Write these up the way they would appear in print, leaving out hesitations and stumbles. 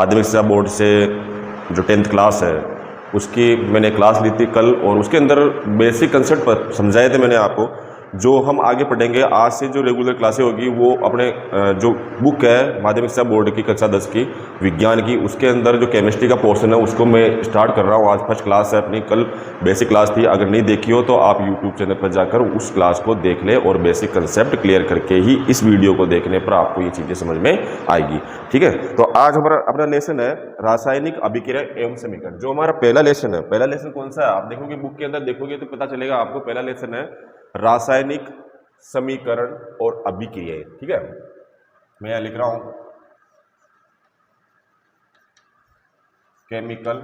माध्यमिक शिक्षा बोर्ड से जो 10th क्लास है उसकी मैंने क्लास ली थी कल, और उसके अंदर बेसिक कंसेप्ट समझाए थे मैंने आपको। जो हम आगे पढ़ेंगे आज से जो रेगुलर क्लासें होगी वो अपने जो बुक है माध्यमिक शिक्षा बोर्ड की कक्षा 10 की विज्ञान की, उसके अंदर जो केमिस्ट्री का पोर्शन है उसको मैं स्टार्ट कर रहा हूँ। आज फर्स्ट क्लास है अपनी, कल बेसिक क्लास थी। अगर नहीं देखी हो तो आप यूट्यूब चैनल पर जाकर उस क्लास को देख ले और बेसिक कंसेप्ट क्लियर करके ही इस वीडियो को देखने पर आपको ये चीज़ें समझ में आएगी। ठीक है, तो आज हमारा अपना लेसन है रासायनिक अभिक्रिया एवं समीकरण। जो हमारा पहला लेसन है, पहला लेसन कौन सा है आप देखोगे बुक के अंदर देखोगे तो पता चलेगा आपको। पहला लेसन है रासायनिक समीकरण और अभिक्रियाएं। ठीक है, मैं यहां लिख रहा हूं केमिकल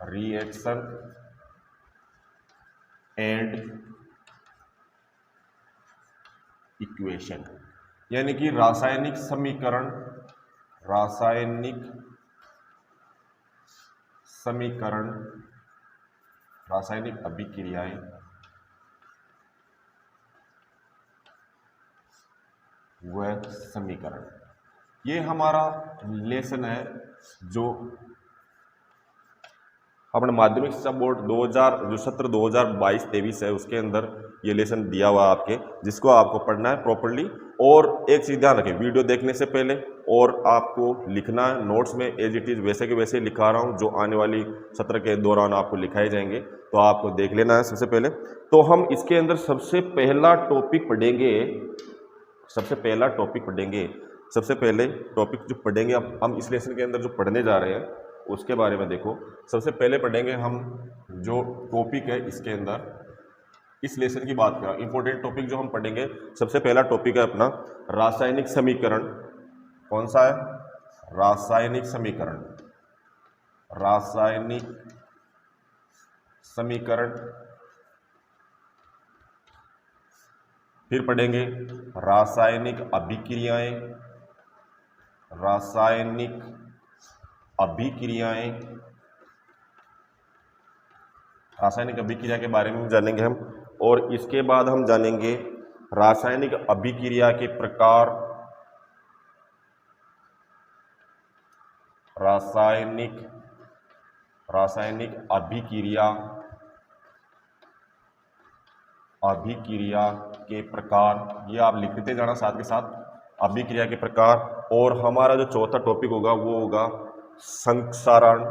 रिएक्शन एंड इक्वेशन, यानी कि रासायनिक समीकरण, रासायनिक समीकरण, रासायनिक अभिक्रियाएं व समीकरण। ये हमारा लेसन है जो अपने माध्यमिक शिक्षा बोर्ड 2000 जो सत्र 2022-23 है उसके अंदर ये लेसन दिया हुआ आपके, जिसको आपको पढ़ना है प्रॉपर्ली। और एक चीज़ ध्यान रखें, वीडियो देखने से पहले और आपको लिखना है नोट्स में एज इट इज़ वैसे के वैसे लिखा रहा हूँ, जो आने वाली सत्र के दौरान आपको लिखाए जाएंगे, तो आपको देख लेना है सबसे पहले। तो हम इसके अंदर सबसे पहला टॉपिक पढ़ेंगे, सबसे पहला टॉपिक पढ़ेंगे, सबसे पहले टॉपिक जो पढ़ेंगे अब हम इस लेसन के अंदर जो पढ़ने जा रहे हैं उसके बारे में देखो। सबसे पहले पढ़ेंगे हम जो टॉपिक है इसके अंदर, इस लेसन की बात करें, इंपॉर्टेंट टॉपिक जो हम पढ़ेंगे, सबसे पहला टॉपिक है अपना रासायनिक समीकरण। कौन सा है? रासायनिक समीकरण, रासायनिक समीकरण। फिर पढ़ेंगे रासायनिक अभिक्रियाएं, रासायनिक अभिक्रियाएं, रासायनिक अभिक्रिया के बारे में जानेंगे हम। और इसके बाद हम जानेंगे रासायनिक अभिक्रिया के प्रकार, रासायनिक अभिक्रिया, अभिक्रिया के प्रकार, ये आप लिखते जाना साथ के साथ, अभिक्रिया के प्रकार। और हमारा जो चौथा टॉपिक होगा वो होगा संक्षारण,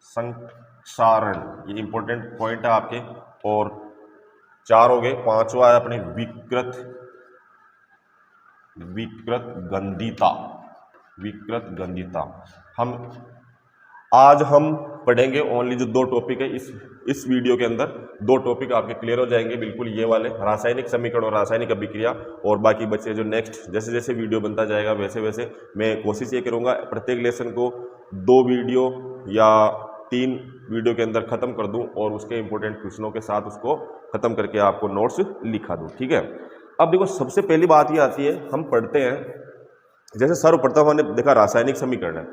संक्षारण, ये इंपॉर्टेंट पॉइंट है आपके। और 4 हो गए, 5वां है अपने विकृत, विकृत गंधिता, विकृत गंधिता। आज हम पढ़ेंगे ओनली जो 2 टॉपिक है इस वीडियो के अंदर, 2 टॉपिक आपके क्लियर हो जाएंगे बिल्कुल, ये वाले रासायनिक समीकरण और रासायनिक अभिक्रिया। और बाकी बच्चे जो नेक्स्ट जैसे जैसे वीडियो बनता जाएगा वैसे वैसे मैं कोशिश ये करूँगा प्रत्येक लेसन को 2 वीडियो या 3 वीडियो के अंदर ख़त्म कर दूं और उसके इंपॉर्टेंट क्वेश्चनों के साथ उसको ख़त्म करके आपको नोट्स लिखा दूं। ठीक है, अब देखो सबसे पहली बात ये आती है, हम पढ़ते हैं जैसे सर्वप्रथम हमने देखा रासायनिक समीकरण है।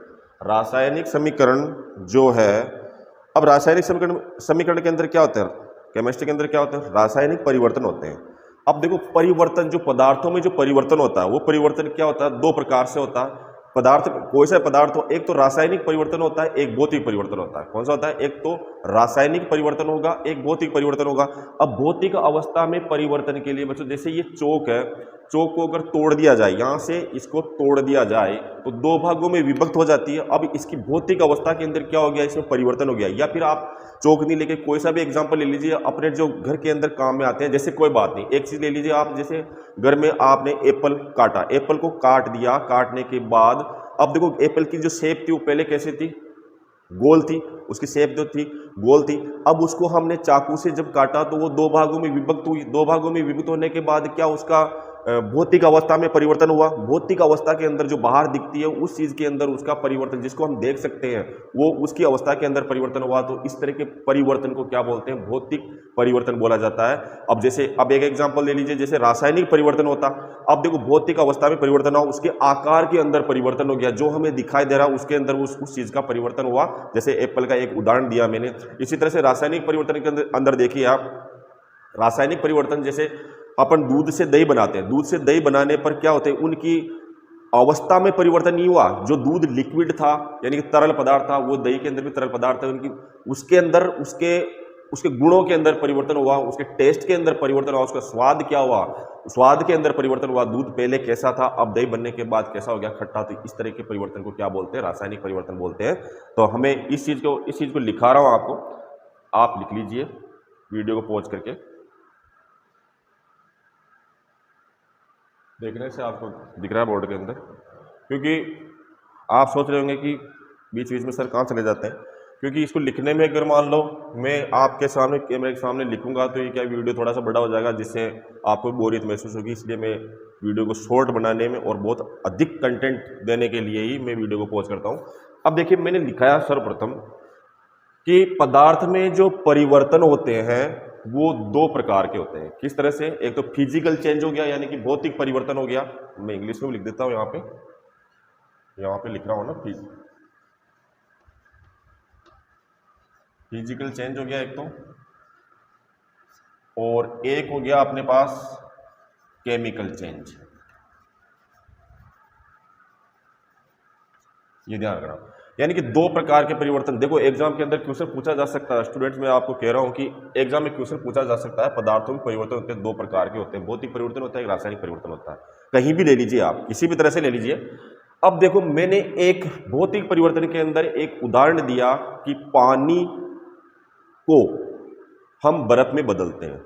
रासायनिक समीकरण जो है, अब रासायनिक समीकरण के अंदर क्या होता है, केमिस्ट्री के अंदर क्या होता है, रासायनिक परिवर्तन होते हैं। अब देखो परिवर्तन, जो पदार्थों में जो परिवर्तन होता है वो परिवर्तन क्या होता है, 2 प्रकार से होता है। पदार्थ, कोई सा पदार्थ हो, एक तो रासायनिक परिवर्तन होता है, एक भौतिक परिवर्तन होता है। कौन सा होता है? एक तो रासायनिक परिवर्तन होगा, एक भौतिक परिवर्तन होगा। अब भौतिक अवस्था में परिवर्तन के लिए बच्चों, जैसे ये चौक है, चौक को अगर तोड़ दिया जाए, यहां से इसको तोड़ दिया जाए तो 2 भागों में विभक्त हो जाती है। अब इसकी भौतिक अवस्था के अंदर क्या हो गया, इसमें परिवर्तन हो गया। या फिर आप चौक नहीं लेके कोई सा भी एग्जांपल ले लीजिए, अपने जो घर के अंदर काम में आते हैं, जैसे कोई बात नहीं, एक चीज ले लीजिए आप, जैसे घर में आपने एप्पल काटा, एप्पल को काट दिया, काटने के बाद अब देखो एप्पल की जो शेप थी वो पहले कैसे थी, गोल थी, उसकी शेप जो थी गोल थी। अब उसको हमने चाकू से जब काटा तो वो 2 भागों में विभक्त हुई। 2 भागों में विभक्त होने के बाद क्या उसका भौतिक अवस्था में परिवर्तन हुआ। भौतिक अवस्था के अंदर जो बाहर दिखती है उस चीज के अंदर उसका परिवर्तन, जिसको हम देख सकते हैं, वो उसकी अवस्था के अंदर परिवर्तन हुआ। तो इस तरह के परिवर्तन को क्या बोलते हैं, भौतिक परिवर्तन बोला जाता है। अब जैसे अब एक एग्जांपल ले लीजिए, जैसे रासायनिक परिवर्तन होता, अब देखो भौतिक अवस्था में परिवर्तन हुआ, उसके आकार के अंदर परिवर्तन हो गया, जो हमें दिखाई दे रहा है उसके अंदर उस चीज का परिवर्तन हुआ। जैसे एप्पल का एक उदाहरण दिया मैंने। इसी तरह से रासायनिक परिवर्तन के अंदर देखिए आप, रासायनिक परिवर्तन जैसे अपन दूध से दही बनाते हैं, दूध से दही बनाने पर क्या होते हैं, उनकी अवस्था में परिवर्तन नहीं हुआ। जो दूध लिक्विड था यानी कि तरल पदार्थ था, वो दही के अंदर भी तरल पदार्थ है, उनकी उसके अंदर उसके गुणों के अंदर परिवर्तन हुआ, उसके टेस्ट के अंदर परिवर्तन हुआ, उसका स्वाद क्या हुआ, स्वाद के अंदर परिवर्तन हुआ। दूध पहले कैसा था, अब दही बनने के बाद कैसा हो गया, खट्टा। तो इस तरह के परिवर्तन को क्या बोलते हैं, रासायनिक परिवर्तन बोलते हैं। तो हमें इस चीज को लिखा रहा हूं आपको, आप लिख लीजिए वीडियो को पॉज करके। देखने से आपको दिख रहा है बोर्ड के अंदर, क्योंकि आप सोच रहे होंगे कि बीच बीच में सर कहाँ चले जाते हैं, क्योंकि इसको लिखने में अगर मान लो मैं आपके सामने कैमरे के सामने लिखूंगा तो ये क्या वीडियो थोड़ा सा बड़ा हो जाएगा, जिससे आपको बोरियत महसूस होगी। इसलिए मैं वीडियो को शॉर्ट बनाने में और बहुत अधिक कंटेंट देने के लिए ही मैं वीडियो को पॉज करता हूँ। अब देखिए मैंने लिखा है सर्वप्रथम कि पदार्थ में जो परिवर्तन होते हैं वो दो प्रकार के होते हैं। किस तरह से, एक तो फिजिकल चेंज हो गया यानी कि भौतिक परिवर्तन हो गया। मैं इंग्लिश में भी लिख देता हूं, यहाँ पे लिख रहा हूं ना, फिजिकल चेंज हो गया एक तो, और एक हो गया अपने पास केमिकल चेंज। ये ध्यान रखना, यानी कि दो प्रकार के परिवर्तन। देखो एग्जाम के अंदर क्वेश्चन पूछा जा सकता है, स्टूडेंट्स मैं आपको कह रहा हूं कि एग्जाम में क्वेश्चन पूछा जा सकता है। पदार्थों में परिवर्तन होते हैं, दो प्रकार के होते हैं, भौतिक परिवर्तन होता है, एक रासायनिक परिवर्तन होता है। कहीं भी ले लीजिए आप, किसी भी तरह से ले लीजिए। अब देखो मैंने एक भौतिक परिवर्तन के अंदर एक उदाहरण दिया कि पानी को हम बर्फ में बदलते हैं।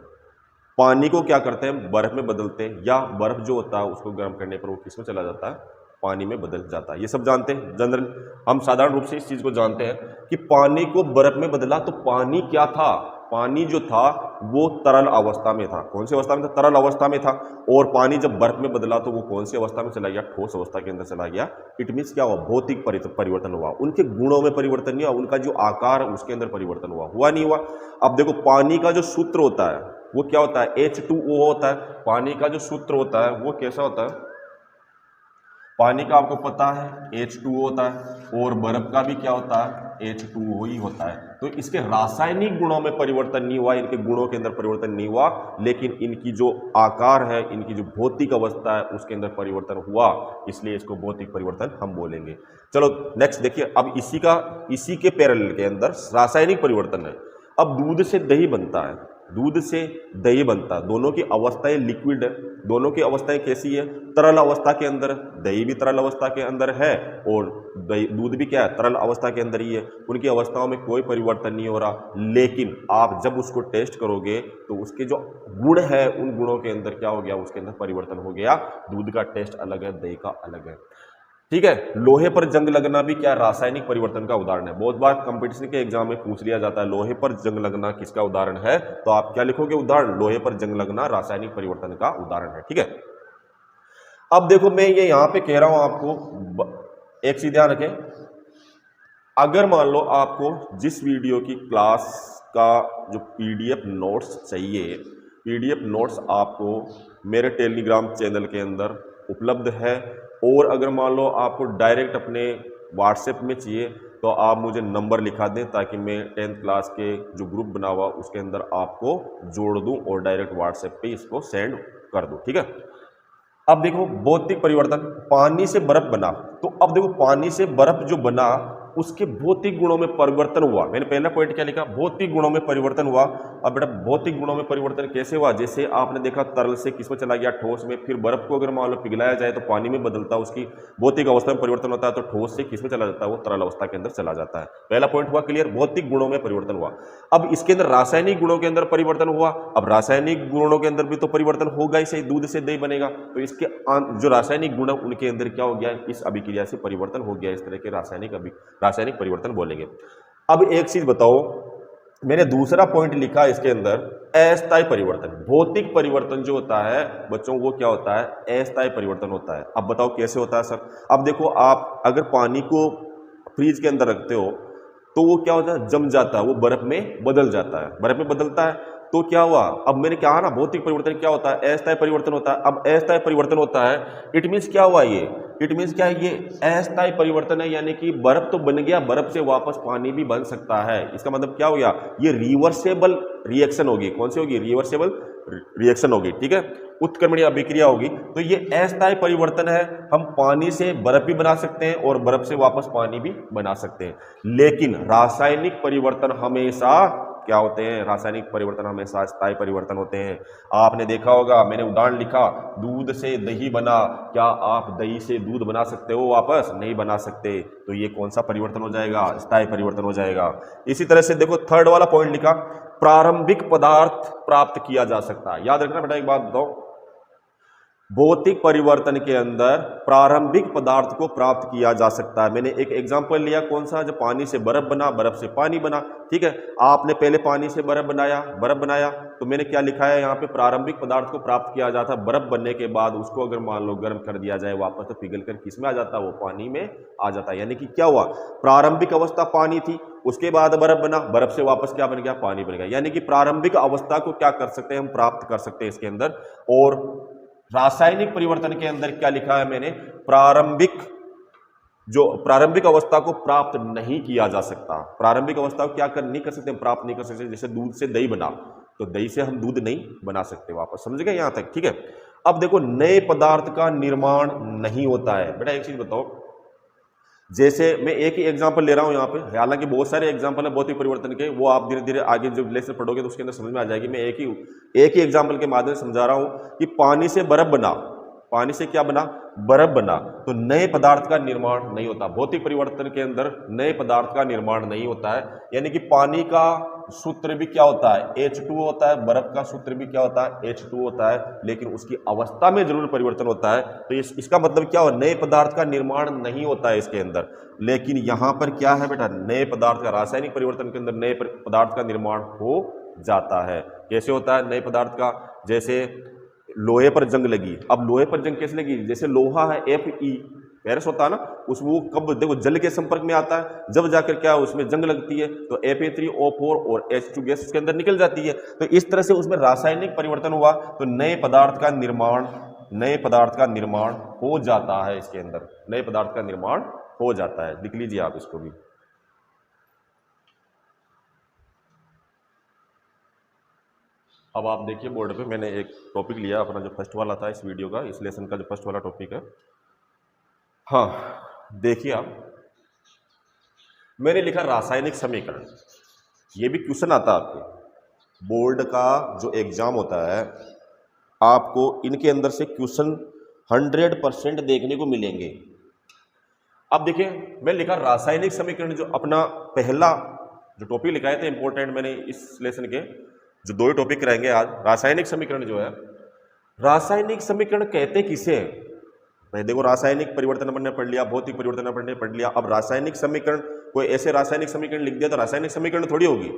पानी को क्या करते हैं, बर्फ में बदलते हैं, या बर्फ जो होता है उसको गर्म करने पर वो किस में चला जाता है, पानी में बदल जाता है। ये सब जानते हैं, जनरल हम साधारण रूप से इस चीज को जानते हैं कि पानी को बर्फ में बदला। तो पानी क्या था, पानी जो था वो तरल अवस्था में था। कौन सी अवस्था में था, तरल अवस्था में था। और पानी जब बर्फ में बदला तो वो कौन सी अवस्था में चला गया, ठोस अवस्था के अंदर चला गया। इट मीन्स क्या हुआ, भौतिक परिवर्तन हुआ। उनके गुणों में परिवर्तन नहीं हुआ, उनका जो आकार है उसके अंदर परिवर्तन हुआ नहीं हुआ। अब देखो पानी का जो सूत्र होता है वो क्या होता है, H2O होता है। पानी का जो सूत्र होता है वो कैसा होता है, पानी का आपको पता है H2O होता है, और बर्फ का भी क्या होता है, H2O ही होता है। तो इसके रासायनिक गुणों में परिवर्तन नहीं हुआ, इनके गुणों के अंदर परिवर्तन नहीं हुआ, लेकिन इनकी जो आकार है, इनकी जो भौतिक अवस्था है उसके अंदर परिवर्तन हुआ, इसलिए इसको भौतिक परिवर्तन हम बोलेंगे। चलो नेक्स्ट देखिए, अब इसी के पैरेलल के अंदर रासायनिक परिवर्तन है। अब दूध से दही बनता है, दूध से दही बनता है, दोनों की अवस्थाएं लिक्विड है, दोनों की अवस्थाएं कैसी है, तरल अवस्था के अंदर। दही भी तरल अवस्था के अंदर है और दूध भी क्या है, तरल अवस्था के अंदर ही है। उनकी अवस्थाओं में कोई परिवर्तन नहीं हो रहा, लेकिन आप जब उसको टेस्ट करोगे तो उसके जो गुण है उन गुणों के अंदर क्या हो गया, उसके अंदर परिवर्तन हो गया। दूध का टेस्ट अलग है, दही का अलग है। ठीक है, लोहे पर जंग लगना भी क्या रासायनिक परिवर्तन का उदाहरण है। बहुत बार कंपटीशन के एग्जाम में पूछ लिया जाता है लोहे पर जंग लगना किसका उदाहरण है, तो आप क्या लिखोगे, उदाहरण लोहे पर जंग लगना रासायनिक परिवर्तन का उदाहरण है। ठीक है, अब देखो मैं ये यहां पे कह रहा हूं आपको, एक चीज ध्यान रखें, अगर मान लो आपको जिस वीडियो की क्लास का जो PDF नोट्स चाहिए, PDF नोट्स आपको मेरे टेलीग्राम चैनल के अंदर उपलब्ध है, और अगर मान लो आपको डायरेक्ट अपने व्हाट्सएप में चाहिए तो आप मुझे नंबर लिखा दें, ताकि मैं 10th क्लास के जो ग्रुप बना हुआ उसके अंदर आपको जोड़ दूं और डायरेक्ट व्हाट्सएप पे इसको सेंड कर दूं। ठीक है, अब देखो भौतिक परिवर्तन, पानी से बर्फ बना, तो अब देखो पानी से बर्फ जो बना उसके भौतिक गुणों में परिवर्तन हुआ। मैंने पहला पॉइंट क्या लिखा, भौतिक गुणों में परिवर्तन हुआ। अब बेटा भौतिक गुणों में परिवर्तन कैसे हुआ, जैसे आपने देखा तरल से किस में चला गया, ठोस में। फिर बर्फ को अगर मान लो पिघलाया जाए तो पानी में बदलता है, उसकी भौतिक अवस्था में परिवर्तन होता है, तो ठोस से किस में चला जाता है, वो तरल अवस्था के अंदर चला जाता है। पहला पॉइंट हुआ क्लियर, भौतिक गुणों में परिवर्तन हुआ। अब इसके अंदर रासायनिक गुणों के अंदर परिवर्तन हुआ। अब रासायनिक गुणों के अंदर भी तो परिवर्तन होगा ही, सही, दूध से दही बनेगा, तो इसके जो रासायनिक गुण उनके अंदर क्या हो गया, इस अभिक्रिया से परिवर्तन हो गया। इस तरह के रासायनिक परिवर्तन बोलेंगे। अब एक चीज बताओ, मैंने दूसरा पॉइंट लिखा इसके अंदर, अस्थायी परिवर्तन। भौतिक परिवर्तन जो होता है बच्चों वो क्या होता है, अस्थायी परिवर्तन होता है। अब बताओ कैसे होता है सर। अब देखो आप अगर पानी को फ्रीज के अंदर रखते हो तो वो क्या होता है, जम जाता है, वो बर्फ में बदल जाता है, बर्फ में बदलता है। तो क्या हुआ, अब मैंने कहा ना भौतिक परिवर्तन क्या होता है, अस्थायी परिवर्तन होता है। अब अस्थायी परिवर्तन होता है, इट मीन्स क्या हुआ, ये इट मीन्स क्या है, ये अस्थायी परिवर्तन है, यानी कि बर्फ तो बन गया, बर्फ से वापस पानी भी बन सकता है। इसका मतलब क्या हो गया, ये रिवर्सेबल रिएक्शन होगी। कौन सी होगी, रिवर्सेबल रिएक्शन होगी, ठीक है, उत्क्रमणीय अभिक्रिया होगी। तो ये अस्थायी परिवर्तन है, हम पानी से बर्फ भी बना सकते हैं और बर्फ से वापस पानी भी बना सकते हैं। लेकिन रासायनिक परिवर्तन हमेशा क्या होते हैं, रासायनिक परिवर्तन हमेशा स्थायी परिवर्तन होते हैं। आपने देखा होगा, मैंने उदाहरण लिखा, दूध से दही बना, क्या आप दही से दूध बना सकते हो वापस? नहीं बना सकते। तो ये कौन सा परिवर्तन हो जाएगा, स्थायी परिवर्तन हो जाएगा। इसी तरह से देखो थर्ड वाला पॉइंट लिखा, प्रारंभिक पदार्थ प्राप्त किया जा सकता है। याद रखना बेटा, एक बात बताओ, भौतिक परिवर्तन के अंदर प्रारंभिक पदार्थ को प्राप्त किया जा सकता है। मैंने एक एग्जांपल लिया, कौन सा, जब पानी से बर्फ बना, बर्फ से पानी बना, ठीक है। आपने पहले पानी से बर्फ बनाया, तो मैंने क्या लिखा है यहाँ पे, प्रारंभिक पदार्थ को प्राप्त किया जाता। बर्फ बनने के बाद उसको अगर मान लो गर्म कर दिया जाए वापस, तो पिघल कर किस में आ जाता है, वो पानी में आ जाता है। यानी कि क्या हुआ, प्रारंभिक अवस्था पानी थी, उसके बाद बर्फ बना, बर्फ से वापस क्या बन गया, पानी बन गया। यानी कि प्रारंभिक अवस्था को क्या कर सकते हैं, हम प्राप्त कर सकते हैं इसके अंदर। और रासायनिक परिवर्तन के अंदर क्या लिखा है मैंने, प्रारंभिक अवस्था को प्राप्त नहीं किया जा सकता। प्रारंभिक अवस्था को क्या नहीं कर सकते, प्राप्त नहीं कर सकते। जैसे दूध से दही बना, तो दही से हम दूध नहीं बना सकते वापस, समझ गए यहां तक, ठीक है। अब देखो, नए पदार्थ का निर्माण नहीं होता है। बेटा एक चीज बताओ, जैसे मैं एक ही एग्जांपल ले रहा हूं यहाँ पे, हालांकि बहुत सारे एग्जांपल है भौतिक परिवर्तन के, वो आप धीरे धीरे आगे जब लेसन पढ़ोगे तो उसके अंदर समझ में आ जाएगी। मैं एक ही एग्जांपल के माध्यम से समझा रहा हूं कि पानी से बर्फ बना, पानी से क्या बना, बर्फ बना, तो नए पदार्थ का निर्माण नहीं होता। भौतिक परिवर्तन के अंदर नए पदार्थ का निर्माण नहीं होता है। यानी कि पानी का सूत्र भी क्या होता है, H2O होता है, बर्फ का सूत्र भी क्या होता है, H2O होता है, लेकिन उसकी अवस्था में जरूर परिवर्तन होता है। तो इसका मतलब क्या हो, नए पदार्थ का निर्माण नहीं होता है इसके अंदर। लेकिन यहां पर क्या है बेटा, नए पदार्थ का, रासायनिक परिवर्तन के अंदर नए पदार्थ का निर्माण हो जाता है। कैसे होता है नए पदार्थ का, जैसे लोहे पर जंग लगी। अब लोहे पर जंग कैसे लगी, जैसे लोहा है Fe फेरस होता है ना, उस वो कब देखो जल के संपर्क में आता है, जब जाकर क्या उसमें जंग लगती है, तो Fe3O4 और H2 गैस उसके अंदर निकल जाती है। तो इस तरह से उसमें रासायनिक परिवर्तन हुआ, तो नए पदार्थ का निर्माण हो जाता है इसके अंदर, नए पदार्थ का निर्माण हो जाता है। लिख लीजिए आप इसको भी। अब आप देखिए बोर्ड पे, मैंने एक टॉपिक लिया अपना जो फर्स्ट वाला था इस वीडियो का, इस लेसन का जो फर्स्ट वाला टॉपिक है। हाँ देखिए आप, मैंने लिखा रासायनिक समीकरण। ये भी क्वेश्चन आता है आपके बोर्ड का जो एग्जाम होता है, आपको इनके अंदर से क्वेश्चन 100% देखने को मिलेंगे। अब देखिए, मैं लिखा रासायनिक समीकरण, जो अपना पहला जो टॉपिक लिखाए थे इंपॉर्टेंट, मैंने इस लेसन के जो दो ही टॉपिक रहेंगे आज। रासायनिक समीकरण जो है, रासायनिक समीकरण कहते किसे हैं? भाई देखो, रासायनिक परिवर्तन अपन ने पढ़ लिया, भौतिक परिवर्तन अपन ने पढ़ लिया। अब रासायनिक समीकरण, कोई ऐसे रासायनिक समीकरण लिख दिया तो रासायनिक समीकरण थोड़ी होगी।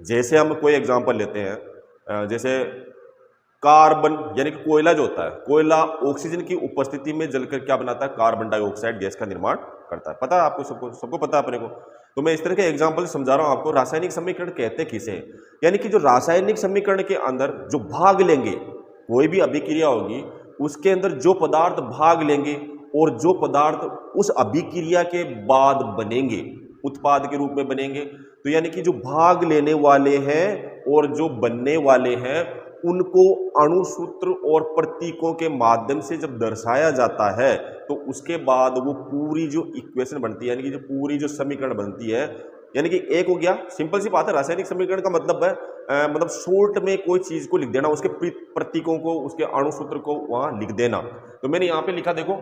जैसे हम कोई एग्जांपल लेते हैं, जैसे कार्बन, यानी कि कोयला जो होता है, कोयला ऑक्सीजन की उपस्थिति में जलकर क्या बनाता है, कार्बन डाइऑक्साइड गैस का निर्माण करता है। पता है आपको, सबको पता है अपने को। तो मैं इस तरह के एग्जांपल समझा रहा हूं आपको। रासायनिक समीकरण कहते किसे हैं, यानी कि जो रासायनिक समीकरण के अंदर जो भाग लेंगे, कोई भी अभिक्रिया होगी उसके अंदर जो पदार्थ भाग लेंगे और जो पदार्थ उस अभिक्रिया के बाद बनेंगे, उत्पाद के रूप में बनेंगे, तो यानी कि जो भाग लेने वाले हैं और जो बनने वाले हैं, उनको अणुसूत्र और प्रतीकों के माध्यम से जब दर्शाया जाता है, तो उसके बाद वो पूरी जो इक्वेशन बनती है, यानी कि जो पूरी जो समीकरण बनती है, यानी कि एक हो गया। सिंपल सी बात है, रासायनिक समीकरण का मतलब है मतलब शॉर्ट में कोई चीज को लिख देना, उसके प्रतीकों को, उसके अणुसूत्र को वहां लिख देना। तो मैंने यहाँ पे लिखा, देखो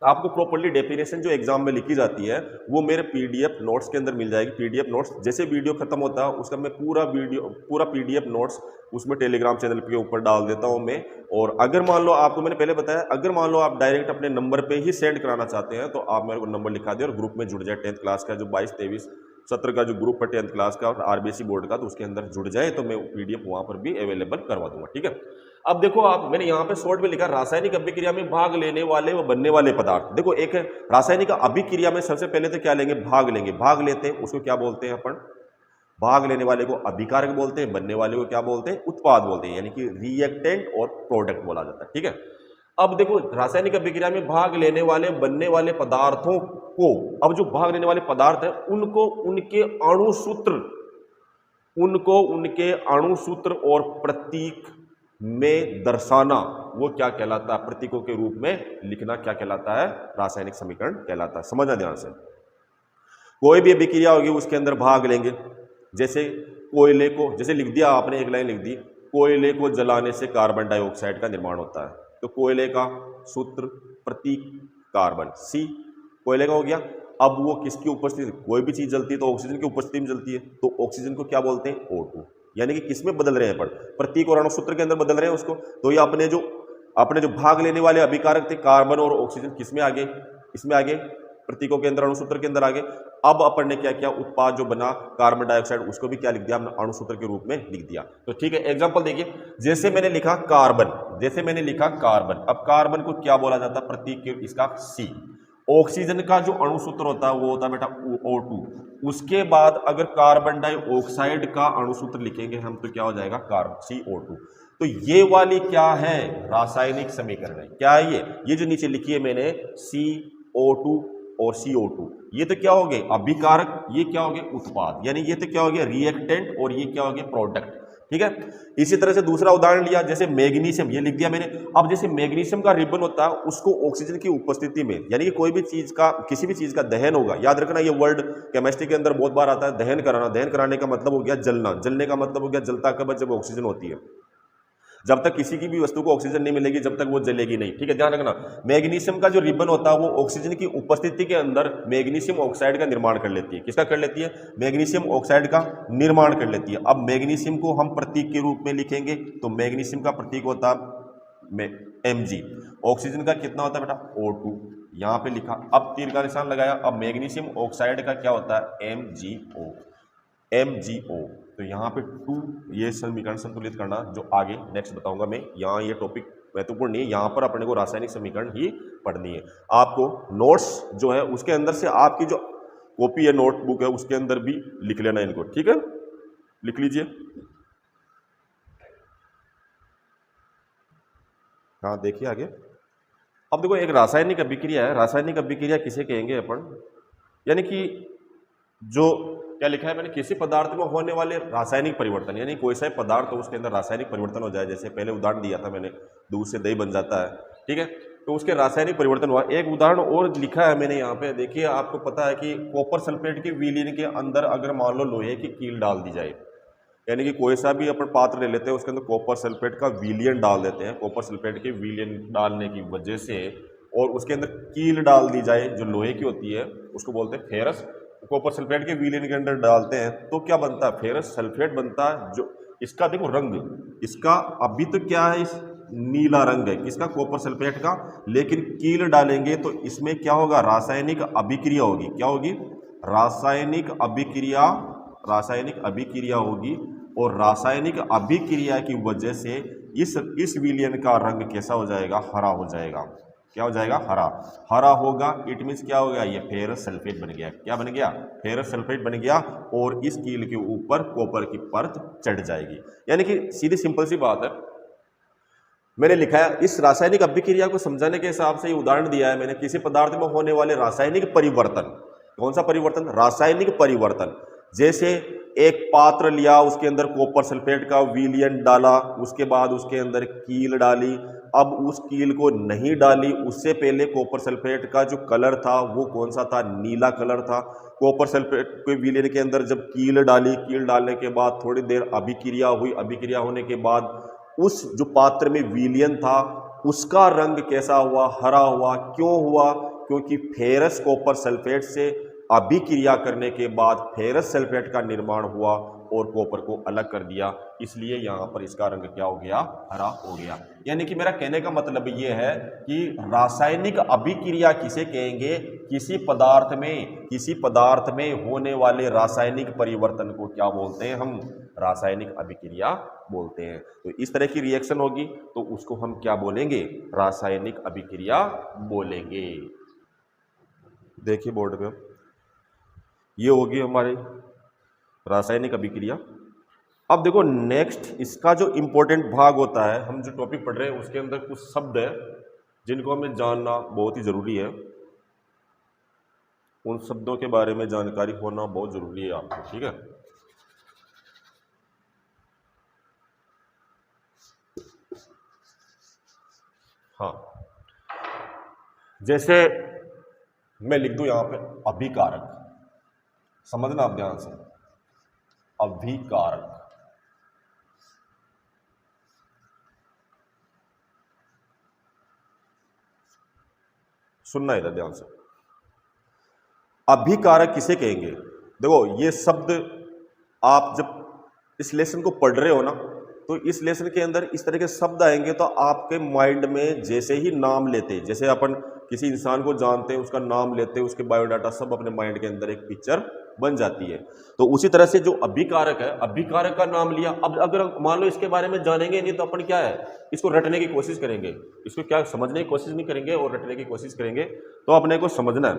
आपको प्रॉपर्ली डेफिनेशन जो एग्जाम में लिखी जाती है वो मेरे पीडीएफ नोट्स के अंदर मिल जाएगी। पीडीएफ नोट्स जैसे वीडियो खत्म होता है उसका मैं पूरा पीडीएफ नोट्स उसमें टेलीग्राम चैनल के ऊपर डाल देता हूं मैं। और अगर मान लो आपको, मैंने पहले बताया, अगर मान लो आप डायरेक्ट अपने नंबर पे ही सेंड कराना चाहते हैं, तो आप मेरे को नंबर लिखा दें और ग्रुप में जुड़ जाए। 10th क्लास का जो 22-23-17 का जो ग्रुप है 10th क्लास का और आरबीएसई बोर्ड का, तो उसके अंदर जुड़ जाए, तो मैं पीडीएफ वहां पर भी अवेलेबल करवा दूंगा, ठीक है। अब देखो आप, मैंने यहाँ पे शॉर्ट में लिखा, रासायनिक अभिक्रिया में भाग लेने वाले व बनने वाले पदार्थ। देखो, एक रासायनिक अभिक्रिया में सबसे पहले तो क्या लेंगे, भाग लेंगे। भाग लेते हैं उसको क्या बोलते हैं अपन, भाग लेने वाले को अभिकारक बोलते हैं, बनने वाले को क्या बोलते हैं, उत्पाद बोलते हैं, यानी कि रिएक्टेंट और प्रोडक्ट बोला जाता है, ठीक है। अब देखो रासायनिक अभिक्रिया में भाग लेने वाले बनने वाले पदार्थों को, अब जो भाग लेने वाले पदार्थ है उनको उनके अणु सूत्र और प्रतीक में दर्शाना, वो क्या कहलाता है, प्रतीकों के रूप में लिखना क्या कहलाता है, रासायनिक समीकरण कहलाता है। समझना ध्यान से, कोई भी अभिक्रिया होगी उसके अंदर भाग लेंगे, जैसे कोयले को, जैसे लिख दिया आपने, एक लाइन लिख दी, कोयले को जलाने से कार्बन डाइऑक्साइड का निर्माण होता है, तो कोयले का सूत्र प्रतीक कार्बन, सी कोयले का हो गया। अब वो किसकी उपस्थिति, कोई भी चीज जलती है तो ऑक्सीजन की उपस्थिति में जलती है, तो ऑक्सीजन को क्या बोलते हैं, O2, यानी कि किसमें बदल रहे हैं, प्रतीक और अणुसूत्र के अंदर बदल रहे हैं उसको। तो ये अपने जो भाग लेने वाले अभिकारक थे कार्बन और ऑक्सीजन, किसमें आगे, इसमें आगे, प्रतीकों के अंदर, अणुसूत्र के अंदर आगे। अब अपन ने क्या किया, उत्पाद जो बना कार्बन डाइऑक्साइड, उसको भी क्या लिख दिया हमने, अणुसूत्र के रूप में लिख दिया। तो ठीक है, एग्जांपल देखिए, जैसे मैंने लिखा कार्बन, अब कार्बन को क्या बोला जाता है, प्रतीक इसका C। ऑक्सीजन का जो अणुसूत्र होता है वो होता है बेटा O2। उसके बाद अगर कार्बन डाइऑक्साइड का अणुसूत्र लिखेंगे हम तो क्या हो जाएगा, CO2। तो ये वाली क्या है, रासायनिक समीकरण है। क्या है ये जो नीचे लिखी है मैंने, CO2 और CO2, ये तो क्या हो गए अभिकारक, ये क्या हो गए उत्पाद, यानी ये तो क्या हो गया रिएक्टेंट, और ये क्या हो गया प्रोडक्ट। ठीक है, इसी तरह से दूसरा उदाहरण लिया, जैसे मैग्नीशियम, ये लिख दिया मैंने। अब जैसे मैग्नीशियम का रिबन होता है, उसको ऑक्सीजन की उपस्थिति में, यानी कि कोई भी चीज का, किसी भी चीज का दहन होगा, याद रखना ये वर्ड केमिस्ट्री के अंदर बहुत बार आता है, दहन कराना। दहन कराने का मतलब हो गया जलना, जलने का मतलब हो गया जलता कब, जब ऑक्सीजन होती है। जब तक किसी की भी वस्तु को ऑक्सीजन नहीं मिलेगी जब तक वो जलेगी नहीं। ठीक है, ध्यान रखना। मैग्नीशियम का जो रिबन होता है वो ऑक्सीजन की उपस्थिति के अंदर मैग्नीशियम ऑक्साइड का निर्माण कर लेती है। किसका कर लेती है, मैग्नीशियम ऑक्साइड का निर्माण कर लेती है। अब मैग्नीशियम को हम प्रतीक के रूप में लिखेंगे, तो मैग्नीशियम का प्रतीक होता है Mg। ऑक्सीजन का कितना होता है बेटा, O2, यहां पे लिखा। अब तीर का निशान लगाया। अब मैग्नीशियम ऑक्साइड का क्या होता है, MgO। तो यहाँ पे 2, ये समीकरण संतुलित करना जो आगे नेक्स्ट बताऊंगा मैं। यहाँ ये टॉपिक महत्वपूर्ण नहीं है, यहाँ पर अपने को रासायनिक समीकरण ही पढ़नी है। आपको नोट्स जो है उसके अंदर से आपकी जो कॉपी है, नोटबुक है, उसके अंदर भी लिख लेना इनको। ठीक है, लिख लीजिए। हाँ देखिए आगे। अब देखो एक रासायनिक अभिक्रिया है। रासायनिक अभिक्रिया किसे कहेंगे अपन, यानी कि जो क्या लिखा है मैंने, किसी पदार्थ में होने वाले रासायनिक परिवर्तन, यानी कोई सा पदार्थ हो उसके अंदर रासायनिक परिवर्तन हो जाए। जैसे पहले उदाहरण दिया था मैंने, दूध से दही बन जाता है, ठीक है, तो उसके रासायनिक परिवर्तन हुआ। एक उदाहरण और लिखा है मैंने यहाँ पे, देखिए आपको पता है कि कॉपर सल्फेट के विलीन के अंदर अगर मान लो लोहे की कील डाल दी जाए, यानी कि कोई सा भी अपन पात्र ले लेते हैं उसके अंदर कॉपर सल्फेट का विलियन डाल देते हैं। कॉपर सल्फेट के विलियन डालने की वजह से, और उसके अंदर कील डाल दी जाए जो लोहे की होती है, उसको बोलते हैं फेरस। कॉपर सल्फेट के विलीन के अंदर डालते हैं तो क्या बनता है, फेरस सल्फेट बनता है। जो इसका देखो रंग, इसका अभी तो क्या है, इस नीला रंग है किसका, कॉपर सल्फेट का, लेकिन कील डालेंगे तो इसमें क्या होगा, रासायनिक अभिक्रिया होगी। क्या होगी, रासायनिक अभिक्रिया होगी। और रासायनिक अभिक्रिया की वजह से इस विलियन का रंग कैसा हो जाएगा, हरा हो जाएगा। क्या हो जाएगा, हरा होगा। इट मीन्स क्या हो गया, ये फेरस सल्फेट बन गया। क्या बन गया, फेरस सल्फेट बन गया। और इस कील के ऊपर कॉपर की परत चढ़ जाएगी। यानी कि सीधी सिंपल सी बात है, मैंने लिखा है इस रासायनिक अभिक्रिया को समझाने के हिसाब से ये उदाहरण दिया है मैंने। किसी पदार्थ में होने वाले रासायनिक परिवर्तन, कौन सा परिवर्तन, रासायनिक परिवर्तन। जैसे एक पात्र लिया, उसके अंदर कॉपर सल्फेट का विलियन डाला, उसके बाद उसके अंदर कील डाली। अब उस कील को नहीं डाली, उससे पहले कॉपर सल्फेट का जो कलर था वो कौन सा था, नीला कलर था। कॉपर सल्फेट के विलियन के अंदर जब कील डाली, कील डालने के बाद थोड़ी देर अभिक्रिया हुई। अभिक्रिया होने के बाद उस जो पात्र में विलियन था उसका रंग कैसा हुआ, हरा हुआ। क्यों हुआ, क्योंकि फेरस कॉपर सल्फेट से अभिक्रिया करने के बाद फेरस सल्फेट का निर्माण हुआ और कॉपर को अलग कर दिया, इसलिए यहाँ पर इसका रंग क्या हो गया, हरा हो गया। यानी कि मेरा कहने का मतलब ये है कि रासायनिक अभिक्रिया किसे कहेंगे, किसी पदार्थ में होने वाले रासायनिक परिवर्तन को क्या बोलते हैं हम, रासायनिक अभिक्रिया बोलते हैं। तो इस तरह की रिएक्शन होगी तो उसको हम क्या बोलेंगे, रासायनिक अभिक्रिया बोलेंगे। देखिए बोर्ड पे, ये होगी हमारी रासायनिक अभिक्रिया। अब देखो नेक्स्ट, इसका जो इंपॉर्टेंट भाग होता है, हम जो टॉपिक पढ़ रहे हैं उसके अंदर कुछ शब्द है जिनको हमें जानना बहुत ही ज़रूरी है। उन शब्दों के बारे में जानकारी होना बहुत ज़रूरी है आपको, ठीक है। हाँ, जैसे मैं लिख दूं यहां पे अभिकारक, समझना आप ध्यान से, अभिकारक। सुनना इधर ध्यान से, अभिकारक किसे कहेंगे? देखो ये शब्द आप जब इस लेसन को पढ़ रहे हो ना, तो इस लेसन के अंदर इस तरह के शब्द आएंगे तो आपके माइंड में जैसे ही नाम लेते, जैसे अपन किसी इंसान को जानते हैं, उसका नाम लेते हैं, उसके बायोडाटा सब अपने माइंड के अंदर एक पिक्चर बन जाती है। तो उसी तरह से जो अभिकारक है, अभिकारक का नाम लिया। अब अगर मान लो इसके बारे में जानेंगे नहीं तो अपन क्या है, इसको रटने की कोशिश करेंगे, इसको क्या समझने की कोशिश नहीं करेंगे और रटने की कोशिश करेंगे, तो अपने को समझना है।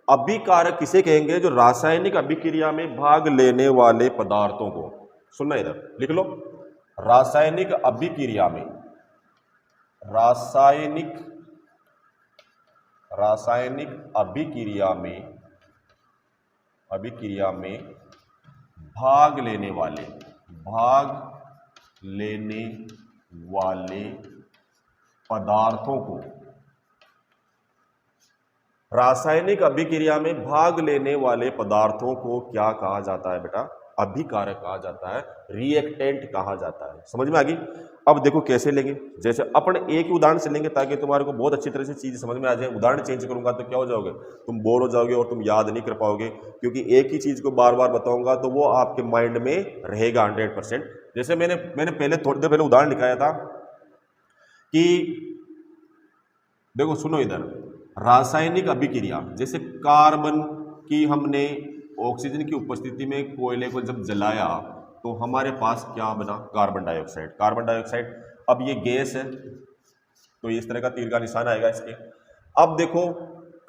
अभिकारक किसे कहेंगे? जो रासायनिक अभिक्रिया में भाग लेने वाले पदार्थों को। सुनना इधर, लिख लो, रासायनिक अभिक्रिया में, रासायनिक अभिक्रिया में भाग लेने वाले पदार्थों को, रासायनिक अभिक्रिया में भाग लेने वाले पदार्थों को क्या कहा जाता है बेटा? अभिकारक कहा जाता है, रिएक्टेंट कहा जाता है। समझ में आ गई? अब देखो कैसे लेंगे, जैसे अपन एक ही उदाहरण से लेंगे ताकि तुम्हारे को बहुत अच्छी तरह से चीज समझ में आ जाए। उदाहरण चेंज करूंगा तो क्या हो जाओगे, तुम बोर हो जाओगे और तुम याद नहीं कर पाओगे, क्योंकि एक ही चीज को बार बार बताऊंगा तो वो आपके माइंड में रहेगा 100%। जैसे मैंने पहले थोड़ी देर पहले उदाहरण दिखाया था कि देखो सुनो इधर, रासायनिक अभिक्रिया, जैसे कार्बन की हमने ऑक्सीजन की उपस्थिति में कोयले को जब जलाया तो हमारे पास क्या बना? Carbon dioxide. कार्बन डाइऑक्साइड, अब ये गैस है तो इस तरह का तीर का निशान आएगा इसके। अब देखो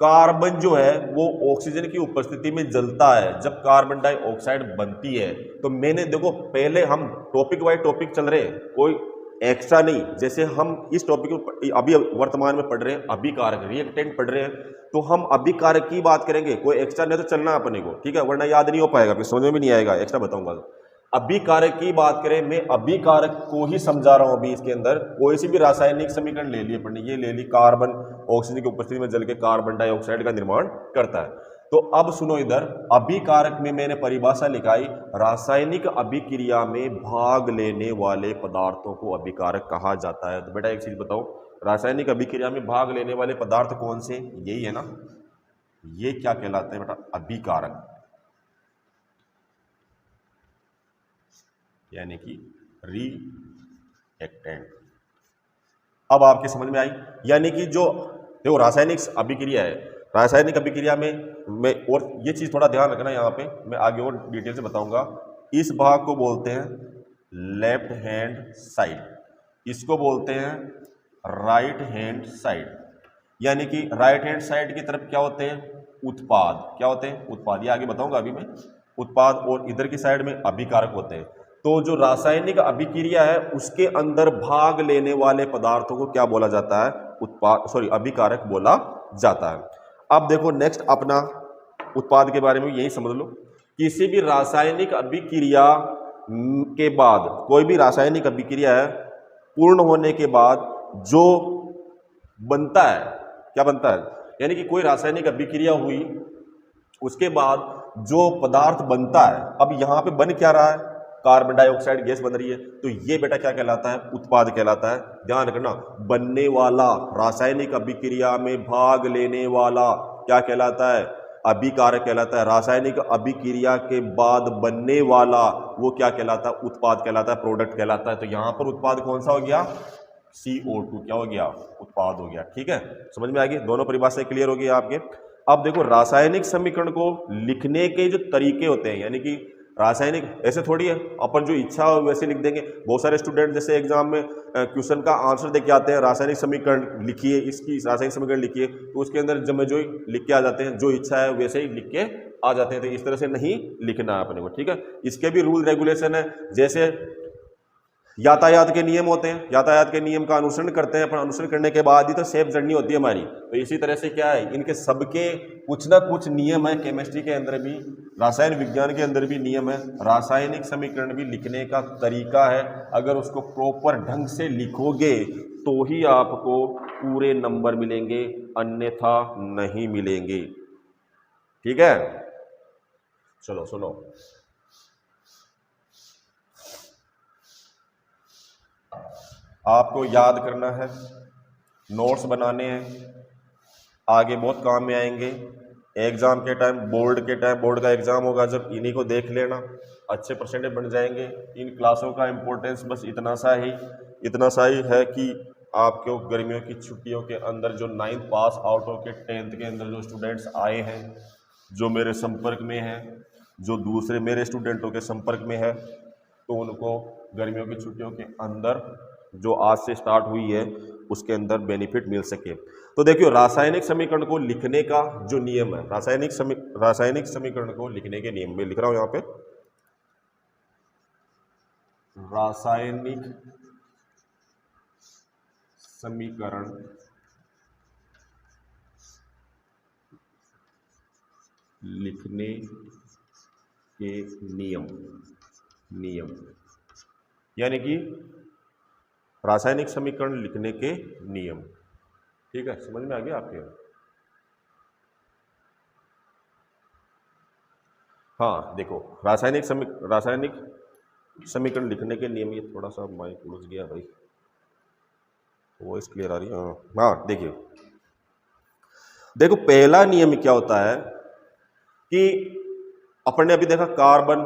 कार्बन जो है वो ऑक्सीजन की उपस्थिति में जलता है, जब कार्बन डाइऑक्साइड बनती है। तो मैंने देखो पहले हम टॉपिक वाइज टॉपिक चल रहे हैं, कोई एक्स्ट्रा नहीं। जैसे हम इस टॉपिक अभी वर्तमान में पढ़ रहे हैं अभिकारक, रिएक्टेंट पढ़ रहे हैं, तो हम अभिकारक की बात करेंगे, कोई एक्स्ट्रा नहीं तो चलना अपने को, ठीक है, वरना याद नहीं हो पाएगा, फिर समझ में भी नहीं आएगा, एक्स्ट्रा बताऊंगा। अभिकारक की बात करें, मैं अभिकारक को ही समझा रहा हूं अभी। इसके अंदर कोई सी भी रासायनिक समीकरण ले ली अपन ने, ये ले ली, कार्बन ऑक्सीजन की उपस्थिति में जल के कार्बन डाइऑक्साइड का निर्माण करता है। तो अब सुनो इधर, अभिकारक में मैंने परिभाषा लिखाई, रासायनिक अभिक्रिया में भाग लेने वाले पदार्थों को अभिकारक कहा जाता है। तो बेटा एक चीज बताओ, रासायनिक अभिक्रिया में भाग लेने वाले पदार्थ कौन से? यही है ना, ये क्या कहलाते हैं बेटा? अभिकारक, यानी कि रिएक्टेंट। अब आपके समझ में आई? यानी कि जो देखो रासायनिक अभिक्रिया है, रासायनिक अभिक्रिया में मैं, और ये चीज थोड़ा ध्यान रखना, यहाँ पे मैं आगे और डिटेल से बताऊंगा। इस भाग को बोलते हैं लेफ्ट हैंड साइड, इसको बोलते हैं राइट हैंड साइड। यानी कि राइट हैंड साइड की तरफ क्या होते हैं? उत्पाद। क्या होते हैं? उत्पाद। ये आगे बताऊंगा अभी मैं, उत्पाद। और इधर की साइड में अभिकारक होते हैं। तो जो रासायनिक अभिक्रिया है उसके अंदर भाग लेने वाले पदार्थों को क्या बोला जाता है? उत्पाद, अभिकारक बोला जाता है। अब देखो नेक्स्ट अपना उत्पाद के बारे में यही समझ लो, किसी भी रासायनिक अभिक्रिया के बाद, कोई भी रासायनिक अभिक्रिया है पूर्ण होने के बाद जो बनता है, क्या बनता है? यानी कि कोई रासायनिक अभिक्रिया हुई, उसके बाद जो पदार्थ बनता है, अब यहां पे बन क्या रहा है? कार्बन डाइऑक्साइड गैस बन रही है, तो ये बेटा क्या कहलाता है? उत्पाद कहलाता है। ध्यान रखना, बनने वाला, रासायनिक अभिक्रिया में भाग लेने वाला क्या कहलाता है? अभिकारक कहलाता है। रासायनिक अभिक्रिया के बाद बनने वाला वो क्या कहलाता है? उत्पाद कहलाता है, प्रोडक्ट कहलाता है। तो यहां पर उत्पाद कौन सा हो गया? CO2 क्या हो गया? उत्पाद हो गया। ठीक है, समझ में आ गई? दोनों परिभाषाएं क्लियर हो गई आपके। अब देखो रासायनिक समीकरण को लिखने के जो तरीके होते हैं, यानी कि रासायनिक ऐसे थोड़ी है अपन जो इच्छा हो वैसे लिख देंगे। बहुत सारे स्टूडेंट जैसे एग्जाम में क्वेश्चन का आंसर देके आते हैं, रासायनिक समीकरण लिखिए, इसकी रासायनिक समीकरण लिखिए, तो उसके अंदर जब जो लिख के आ जाते हैं, जो इच्छा है वैसे ही लिख के आ जाते हैं। तो इस तरह से नहीं लिखना है अपने को, ठीक है। इसके भी रूल रेगुलेशन है, जैसे यातायात के नियम होते हैं, यातायात के नियम का अनुसरण करते हैं, पर अनुसरण करने के बाद ही तो सेफ जर्नी होती है हमारी। तो इसी तरह से क्या है, इनके सबके कुछ ना कुछ नियम है। केमिस्ट्री के अंदर भी, रासायन विज्ञान के अंदर भी नियम है। रासायनिक समीकरण भी लिखने का तरीका है, अगर उसको प्रॉपर ढंग से लिखोगे तो ही आपको पूरे नंबर मिलेंगे, अन्यथा नहीं मिलेंगे। ठीक है, चलो सुनो। आपको याद करना है, नोट्स बनाने हैं, आगे बहुत काम में आएंगे। एग्जाम के टाइम, बोर्ड के टाइम, बोर्ड का एग्जाम होगा जब, इन्हीं को देख लेना, अच्छे परसेंटेज बन जाएंगे। इन क्लासों का इंपॉर्टेंस बस इतना सा ही है कि आपको गर्मियों की छुट्टियों के अंदर जो 9th पास आउट होकर 10th के अंदर जो स्टूडेंट्स आए हैं, जो मेरे संपर्क में हैं, जो दूसरे मेरे स्टूडेंटों के संपर्क में है, तो उनको गर्मियों की छुट्टियों के अंदर जो आज से स्टार्ट हुई है उसके अंदर बेनिफिट मिल सके। तो देखियो, रासायनिक समीकरण को लिखने का जो नियम है, रासायनिक समीकरण को लिखने के नियम में लिख रहा हूं यहां पे, रासायनिक समीकरण लिखने के नियम यानी कि रासायनिक समीकरण लिखने के नियम। ठीक है, समझ में आ गया आपके? हाँ देखो, रासायनिक समीकरण लिखने के नियम। ये थोड़ा सा माइक उलझ गया भाई, वॉइस क्लियर आ रही है? हाँ देखो पहला नियम क्या होता है कि अपन ने अभी देखा, कार्बन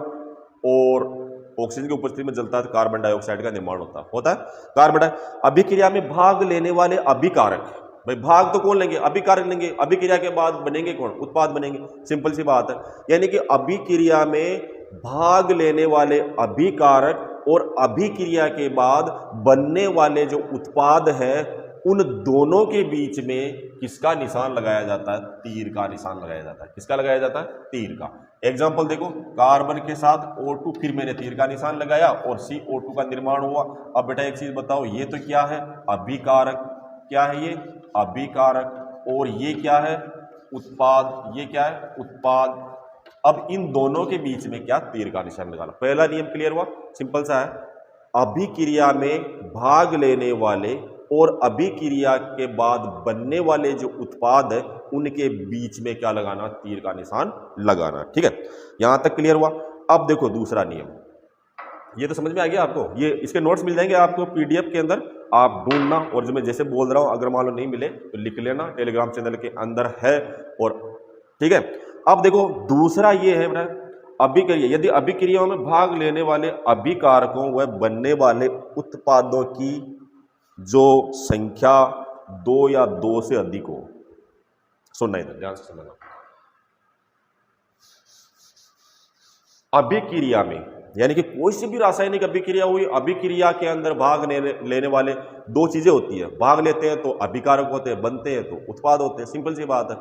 और ऑक्सीजन की उपस्थिति में जलता है तो कार्बन डाइऑक्साइड का निर्माण होता है। कार्बन अभिक्रिया में भाग लेने वाले अभिकारक, भाई भाग तो कौन लेंगे? अभिकारक लेंगे। अभिक्रिया के बाद बनेंगे कौन? उत्पाद बनेंगे। सिंपल सी बात है। यानी कि अभिक्रिया में भाग लेने वाले अभिकारक और अभिक्रिया के बाद बनने वाले जो उत्पाद है, उन दोनों के बीच में किसका निशान लगाया जाता है? तीर का निशान लगाया जाता है। किसका लगाया जाता है? तीर का। एग्जाम्पल देखो, कार्बन के साथ O2, फिर मैंने तीर का निशान लगाया और CO2 का निर्माण हुआ। अब बेटा एक चीज बताओ, ये तो क्या है? अभिकारक। क्या है ये? अभिकारक। और ये क्या है? उत्पाद। ये क्या है? उत्पाद। अब इन दोनों के बीच में क्या? तीर का निशान लगाना। पहला नियम क्लियर हुआ, सिंपल सा है। अभिक्रिया में भाग लेने वाले और अभिक्रिया के बाद बनने वाले जो उत्पाद है, उनके बीच में क्या लगाना? तीर का निशान लगाना। ठीक है, यहां तक क्लियर हुआ। अब देखो दूसरा नियम, ये तो समझ में आ गया आपको। ये इसके नोट्स मिल जाएंगे आपको PDF के अंदर, आप ढूंढना, और जो मैं जैसे बोल रहा हूं अगर मान लो नहीं मिले तो लिख लेना, टेलीग्राम चैनल के अंदर है। और ठीक है, अब देखो दूसरा ये है अभिक्रिया। यदि अभिक्रियाओं में भाग लेने वाले अभिकारकों व बनने वाले उत्पादों की जो संख्या 2 या 2 से अधिक हो। सुनना इधर ध्यान से समझना। अभिक्रिया में यानी कि कोई सी भी रासायनिक अभिक्रिया हुई, अभिक्रिया के अंदर भाग लेने वाले दो चीजें होती है। भाग लेते हैं तो अभिकारक होते हैं, बनते हैं तो उत्पाद होते हैं। सिंपल सी बात है।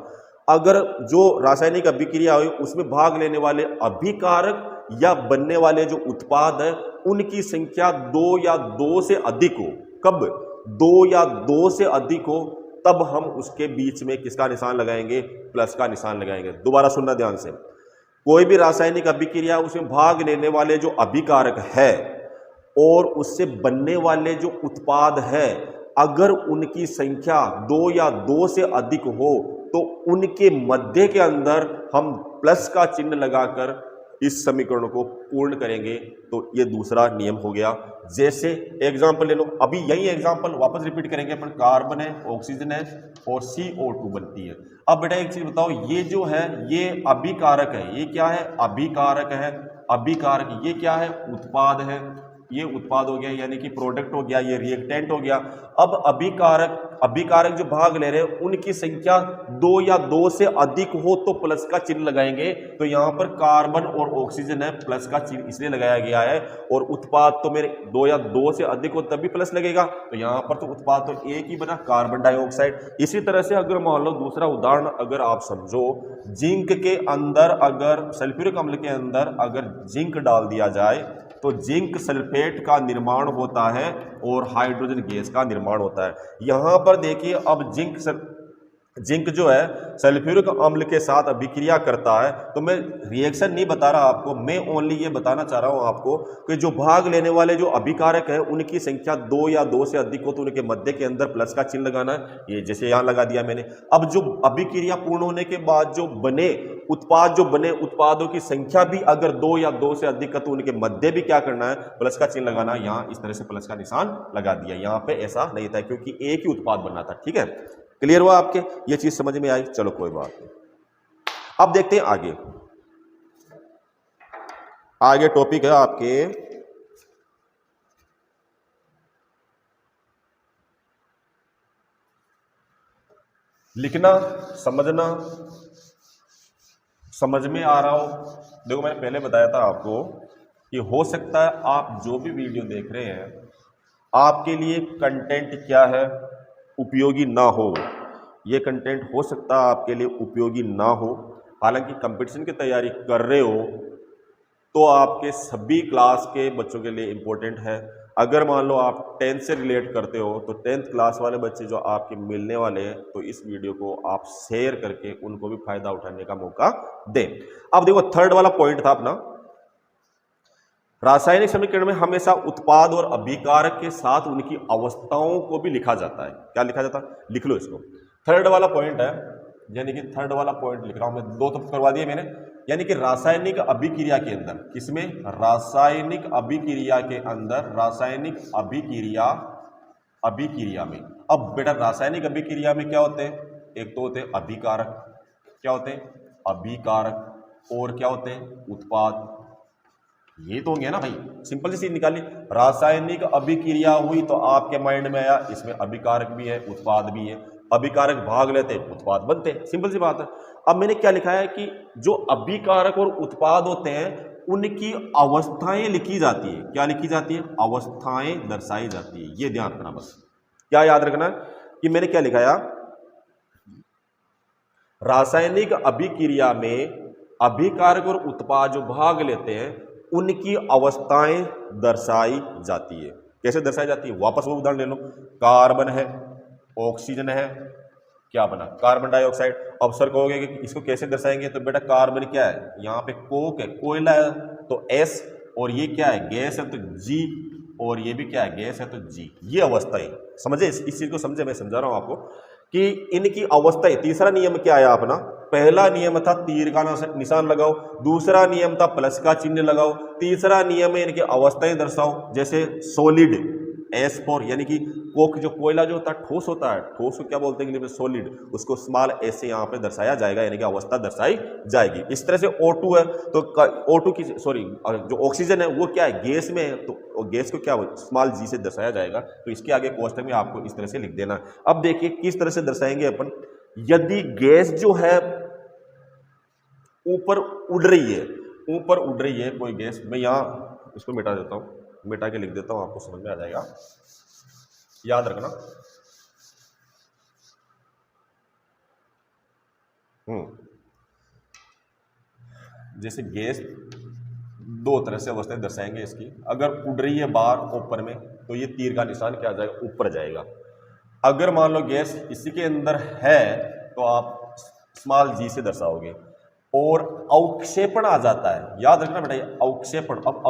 अगर जो रासायनिक अभिक्रिया हुई उसमें भाग लेने वाले अभिकारक या बनने वाले जो उत्पाद है, उनकी संख्या 2 या 2 से अधिक हो। कब? 2 या 2 से अधिक हो, तब हम उसके बीच में किसका निशान लगाएंगे? प्लस का निशान लगाएंगे। दोबारा सुनना ध्यान से। कोई भी रासायनिक अभिक्रिया, उसमें भाग लेने वाले जो अभिकारक है और उससे बनने वाले जो उत्पाद है, अगर उनकी संख्या 2 या 2 से अधिक हो तो उनके मध्य के अंदर हम प्लस का चिन्ह लगाकर इस समीकरण को पूर्ण करेंगे। तो ये दूसरा नियम हो गया। जैसे एग्जाम्पल ले लो, अभी यही एग्जाम्पल वापस रिपीट करेंगे अपन। कार्बन है, ऑक्सीजन है और CO2 बनती है। अब बेटा एक चीज बताओ, ये जो है ये अभिकारक है। ये क्या है? अभिकारक है। अभिकारक ये क्या है? उत्पाद है। ये उत्पाद हो गया, यानी कि प्रोडक्ट हो गया, ये रिएक्टेंट हो गया। अब अभिकारक अभिकारक जो भाग ले रहे हैं उनकी संख्या 2 या 2 से अधिक हो तो प्लस का चिन्ह लगाएंगे। तो यहाँ पर कार्बन और ऑक्सीजन है, प्लस का चिन्ह इसलिए लगाया गया है। और उत्पाद तो मेरे 2 या 2 से अधिक हो तभी प्लस लगेगा, तो यहाँ पर तो उत्पाद तो एक ही बना, कार्बन डाइऑक्साइड। इसी तरह से अगर मान लो दूसरा उदाहरण अगर आप समझो, जिंक के अंदर अगर सल्फ्यूरिक अम्ल के अंदर अगर जिंक डाल दिया जाए तो जिंक सल्फेट का निर्माण होता है और हाइड्रोजन गैस का निर्माण होता है। यहां पर देखिए अब जिंक जो है सल्फ्यूरिक अम्ल के साथ अभिक्रिया करता है। तो मैं रिएक्शन नहीं बता रहा आपको, मैं ओनली ये बताना चाह रहा हूं आपको कि जो भाग लेने वाले जो अभिकारक है उनकी संख्या 2 या 2 से अधिक हो तो उनके मध्य के अंदर प्लस का चिन्ह लगाना है। ये जैसे यहां लगा दिया मैंने। अब जो अभिक्रिया पूर्ण होने के बाद जो बने उत्पादों की संख्या भी अगर 2 या 2 से अधिक है तो उनके मध्य भी क्या करना है, प्लस का चिन्ह लगाना। यहां इस तरह से प्लस का निशान लगा दिया। यहां पे ऐसा नहीं था क्योंकि एक ही उत्पाद बनना था। ठीक है, क्लियर हुआ आपके? ये चीज समझ में आई? चलो कोई बात नहीं। अब देखते हैं आगे टॉपिक है आपके लिखना, समझना। समझ में आ रहा हो? देखो मैंने पहले बताया था आपको कि हो सकता है आप जो भी वीडियो देख रहे हैं आपके लिए कंटेंट क्या है, उपयोगी ना हो। ये कंटेंट हो सकता है आपके लिए उपयोगी ना हो। हालांकि कंपटीशन की तैयारी कर रहे हो तो आपके सभी क्लास के बच्चों के लिए इम्पोर्टेंट है। अगर मान लो आप 10th से रिलेट करते हो तो 10th क्लास वाले बच्चे जो आपके मिलने वाले हैं तो इस वीडियो को आप शेयर करके उनको भी फायदा उठाने का मौका दें। अब देखो थर्ड वाला पॉइंट था अपना, रासायनिक समीकरण में हमेशा उत्पाद और अभिकारक के साथ उनकी अवस्थाओं को भी लिखा जाता है। क्या लिखा जाता है? लिख लो इसको। थर्ड वाला पॉइंट है, यानी कि थर्ड वाला पॉइंट लिख रहा हूं मैं, 2 तो करवा दिए मैंने। यानी कि रासायनिक अभिक्रिया के अंदर, किसमें? रासायनिक अभिक्रिया के अंदर, रासायनिक अभिक्रिया में। अब बेटा रासायनिक अभिक्रिया में क्या होते हैं? एक तो होते हैं अभिकारक, क्या होते हैं? अभिकारक। और क्या होते हैं? उत्पाद। ये तो होंगे ना भाई, सिंपल सी चीज निकाली। रासायनिक अभिक्रिया हुई तो आपके माइंड में आया इसमें अभिकारक भी है, उत्पाद भी है। अभिकारक भाग लेते, उत्पाद बनते, सिंपल सी बात है। अब मैंने क्या लिखा है कि जो अभिकारक और उत्पाद होते हैं उनकी अवस्थाएं लिखी जाती है। क्या लिखी जाती है? अवस्थाएं दर्शाई जाती है। ये ध्यान रखना बस। क्या याद रखना है कि मैंने क्या लिखाया? रासायनिक अभिक्रिया में अभिकारक और उत्पाद जो भाग लेते हैं उनकी अवस्थाएं दर्शाई जाती है। कैसे दर्शाई जाती है? वापस वो उदाहरण ले लो। कार्बन है, ऑक्सीजन है, क्या बना? Carbon dioxide. अब सर कहोगे कि इसको कैसे दर्शाएंगे? तो बेटा कार्बन क्या है? यहाँ पे कोक है, कोयला है तो एस, और ये क्या है? गैस है तो जी, और ये भी क्या है? गैस है तो जी। ये अवस्थाएं समझे? इस चीज को समझे? मैं समझा रहा हूं आपको कि इनकी अवस्थाएं। तीसरा नियम क्या है अपना? पहला नियम था तीर का निशान लगाओ, दूसरा नियम था प्लस का चिन्ह लगाओ, तीसरा नियम है इनकी अवस्थाएं दर्शाओ। जैसे सॉलिड S4, यानी कि कोक जो कोयला जो होता है ठोस होता है, ठोस को क्या बोलते हैं इंग्लिश में? सॉलिड। उसको स्मॉल एस से यहाँ पे दर्शाया जाएगा, यानी कि अवस्था दर्शाई जाएगी। इस तरह से O2 है तो O2 की जो ऑक्सीजन है वो क्या है? गैस में है तो गैस को क्या स्मॉल g से दर्शाया जाएगा। तो इसके आगे कोष्टक में आपको इस तरह से लिख देना। अब देखिए किस तरह से दर्शाएंगे अपन। यदि गैस जो है ऊपर उड़ रही है, कोई गैस, मैं यहाँ इसको मिटा देता हूँ, मिटा के लिख देता हूं, आपको समझ में आ जाएगा, याद रखना। जैसे गैस 2 तरह से अवस्थाएं दर्शाएंगे इसकी। अगर उड़ रही है बाहर ऊपर में तो ये तीर का निशान क्या आ जाएगा? ऊपर जाएगा। अगर मान लो गैस इसी के अंदर है तो आप स्मॉल जी से दर्शाओगे। और अवक्षेपण आ जाता है, याद रखना बेटा, अवक्षेपण। अब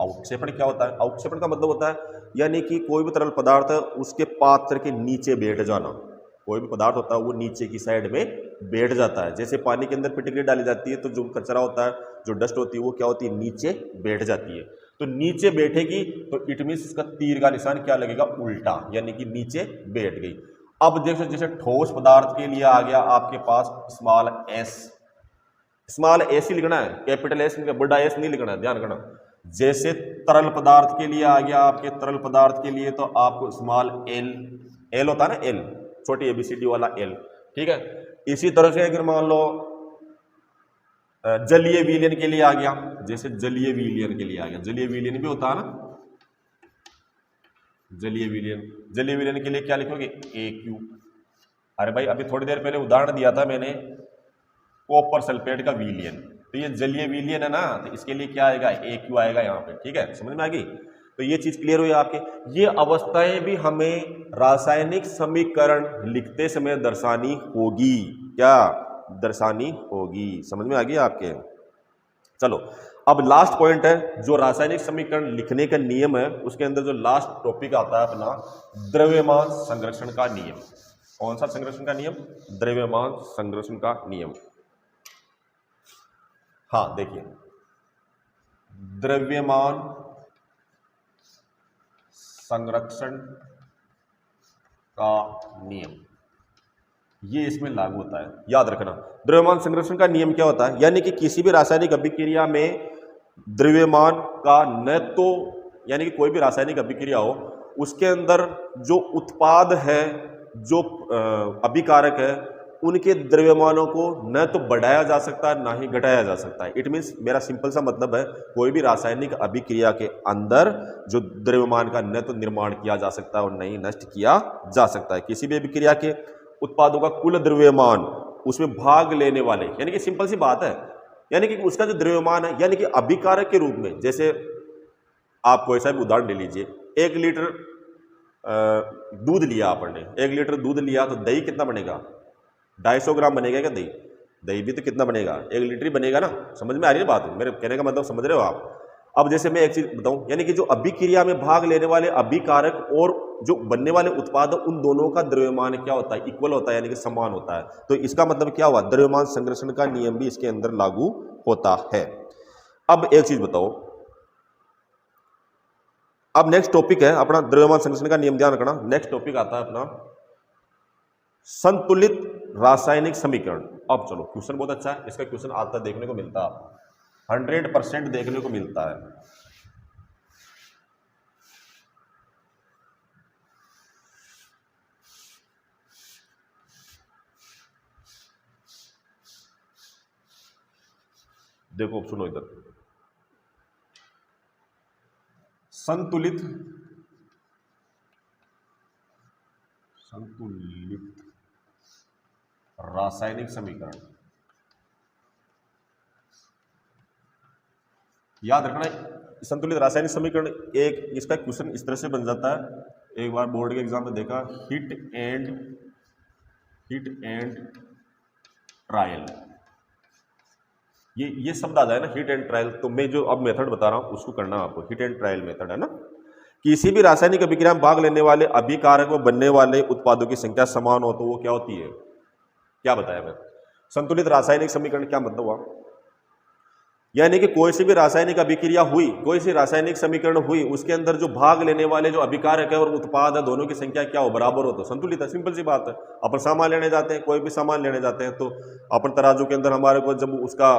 अवक्षेपण क्या होता है? अवक्षेपण का मतलब होता है यानी कि कोई भी तरल पदार्थ है उसके पात्र के नीचे बैठ जाना। कोई भी पदार्थ होता है वो नीचे की साइड में बैठ जाता है। जैसे पानी के अंदर फिटकरी डाली जाती है तो जो कचरा होता है, जो डस्ट होती है, वो क्या होती है? नीचे बैठ जाती है। तो नीचे बैठेगी तो इट मींस इसका तीर का निशान क्या लगेगा? उल्टा, यानी कि नीचे बैठ गई। अब देखो जैसे ठोस पदार्थ के लिए आ गया आपके पास स्मॉल एस ही लिखना है, कैपिटल एस, बड़ा एस नहीं लिखना है, ध्यान रखना। जैसे तरल पदार्थ के लिए आ गया आपके, तरल पदार्थ के लिए तो आपको स्मॉल एल होता है ना, एल, छोटी ABCD वाला L, ठीक है। इसी तरह से अगर मान लो जलीय विलयन के लिए आ गया, जैसे जलीय विलयन के लिए आ गया, जलीय विलयन भी होता है ना, जलीय विलयन के लिए क्या लिखोगे AQ। अरे भाई अभी थोड़ी देर पहले उदाहरण दिया था मैंने कॉपर सल्फेट का विलयन, तो ये जलीय विलयन है ना, तो इसके लिए क्या आएगा AQ आएगा यहाँ पे, ठीक है, समझ में आ गई। तो ये चीज क्लियर हुई आपके। ये अवस्थाएं भी हमें रासायनिक समीकरण लिखते समय दर्शानी होगी, क्या दर्शानी होगी, समझ में आ गई आपके। चलो अब लास्ट पॉइंट है जो रासायनिक समीकरण लिखने का नियम है, उसके अंदर जो लास्ट टॉपिक आता है अपना द्रव्यमान संरक्षण का नियम। कौन सा संरक्षण का नियम? द्रव्यमान संरक्षण का नियम। हाँ देखिए, द्रव्यमान संरक्षण का नियम ये इसमें लागू होता है, याद रखना। द्रव्यमान संरक्षण का नियम क्या होता है? यानी कि किसी भी रासायनिक अभिक्रिया में द्रव्यमान का न तो, यानी कि कोई भी रासायनिक अभिक्रिया हो उसके अंदर जो उत्पाद है, जो अभिकारक है, उनके द्रव्यमानों को न तो बढ़ाया जा सकता है ना ही घटाया जा सकता है। इट मीन्स मेरा सिंपल सा मतलब है, कोई भी रासायनिक अभिक्रिया के अंदर जो द्रव्यमान का न तो निर्माण किया जा सकता है और न ही नष्ट किया जा सकता है। किसी भी अभिक्रिया के उत्पादों का कुल द्रव्यमान, उसमें भाग लेने वाले, यानी कि सिंपल सी बात है, यानी कि उसका जो द्रव्यमान है, यानी कि अभिकारक के रूप में, जैसे आप कोई सा भी उदाहरण ले लीजिए, 1 लीटर दूध लिया आपने, 1 लीटर दूध लिया तो दही कितना बनेगा? 250 ग्राम बनेगा क्या दही? दही भी तो कितना बनेगा? 1 लीटर ही बनेगा ना। समझ में आ रही है बात? मेरे कहने का मतलब समझ रहे हो आप? अब जैसे मैं एक चीज बताऊं, यानी कि जो अभिक्रिया में भाग लेने वाले अभिकारक और जो बनने वाले उत्पाद, उन दोनों का द्रव्यमान क्या होता है? इक्वल होता है, यानी कि समान होता है। तो इसका मतलब क्या हुआ? द्रव्यमान संरक्षण का नियम भी इसके अंदर लागू होता है। अब एक चीज बताओ, अब नेक्स्ट टॉपिक है अपना द्रव्यमान संरक्षण का नियम, ध्यान रखना। नेक्स्ट टॉपिक आता है अपना संतुलित रासायनिक समीकरण। अब चलो, क्वेश्चन बहुत अच्छा है, इसका क्वेश्चन आता देखने को मिलता है, 100% देखने को मिलता है। देखो सुनो इधर, संतुलित रासायनिक समीकरण, याद रखना। संतुलित रासायनिक समीकरण एक, इसका क्वेश्चन इस तरह से बन जाता है, एक बार बोर्ड के एग्जाम में देखा, हिट एंड ट्रायल, ये शब्द आ जाए ना, हिट एंड ट्रायल, तो मैं जो अब मेथड बता रहा हूं उसको करना आपको, हिट एंड ट्रायल मेथड है ना। किसी भी रासायनिक अभिक्रिया में भाग लेने वाले अभिकारक व बनने वाले उत्पादों की संख्या समान हो तो वो क्या होती है? क्या बताया मैं? संतुलित रासायनिक समीकरण क्या मतलब हुआ? यानी कि कोई सी भी रासायनिक अभिक्रिया हुई, कोई सी रासायनिक समीकरण हुई, उसके अंदर जो भाग लेने वाले जो अभिकारक है और उत्पाद है, दोनों की संख्या क्या हो? बराबर हो तो संतुलित है। सिंपल सी बात है। अपन सामान लेने जाते हैं, कोई भी सामान लेने जाते हैं, तो अपन तराजू के अंदर हमारे को जब उसका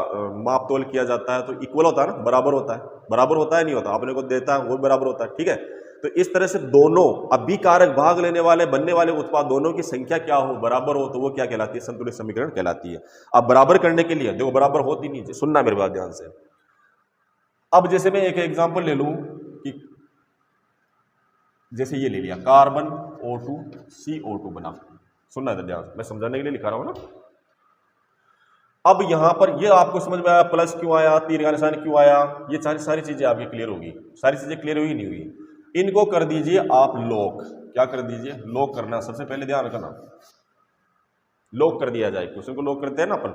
माप तोल किया जाता है तो इक्वल होता है ना, बराबर होता है। बराबर होता है नहीं होता? अपने को देता है वो बराबर होता है, ठीक है। तो इस तरह से दोनों अभिकारक, भाग लेने वाले, बनने वाले उत्पाद, दोनों की संख्या क्या हो? बराबर हो तो वो क्या कहलाती है? संतुलित समीकरण कहलाती है। अब बराबर करने के लिए देखो, बराबर होती नहीं, सुनना मेरे बात ध्यान से। अब जैसे मैं एक एग्जांपल ले लूं कि जैसे ये ले लिया, कार्बन O2 CO2 बना, सुनना ध्यान से, मैं समझाने के लिए लिखा रहा हूं ना। अब यहां पर ये आपको समझ में आया, प्लस क्यों आया, तीर का निशान क्यों आया, ये सारी चीजें आपकी क्लियर होगी। सारी चीजें क्लियर हुई नहीं हुई? इनको कर दीजिए आप लॉक। क्या कर दीजिए? लॉक करना, सबसे पहले ध्यान रखना, लॉक कर दिया जाए। क्वेश्चन को लॉक करते हैं ना अपन,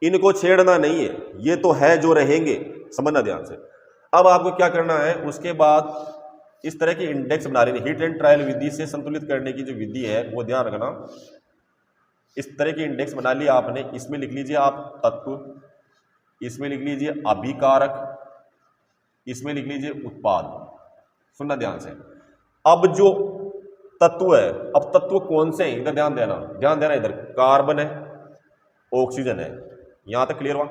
इनको छेड़ना नहीं है, ये तो है जो रहेंगे, समझना ध्यान से। अब आपको क्या करना है, उसके बाद इस तरह की इंडेक्स बना लेनी। हिट एंड ट्रायल विधि से संतुलित करने की जो विधि है वो ध्यान रखना। इस तरह की इंडेक्स बना लिया आपने, इसमें लिख लीजिए आप तत्व, इसमें लिख लीजिए अभिकारक, इसमें लिख लीजिए उत्पाद। सुनना ध्यान से। अब जो तत्व है, अब तत्व कौन से हैं इधर ध्यान देना, ध्यान देना। इधर कार्बन है, ऑक्सीजन है, यहां तक क्लियर हुआ।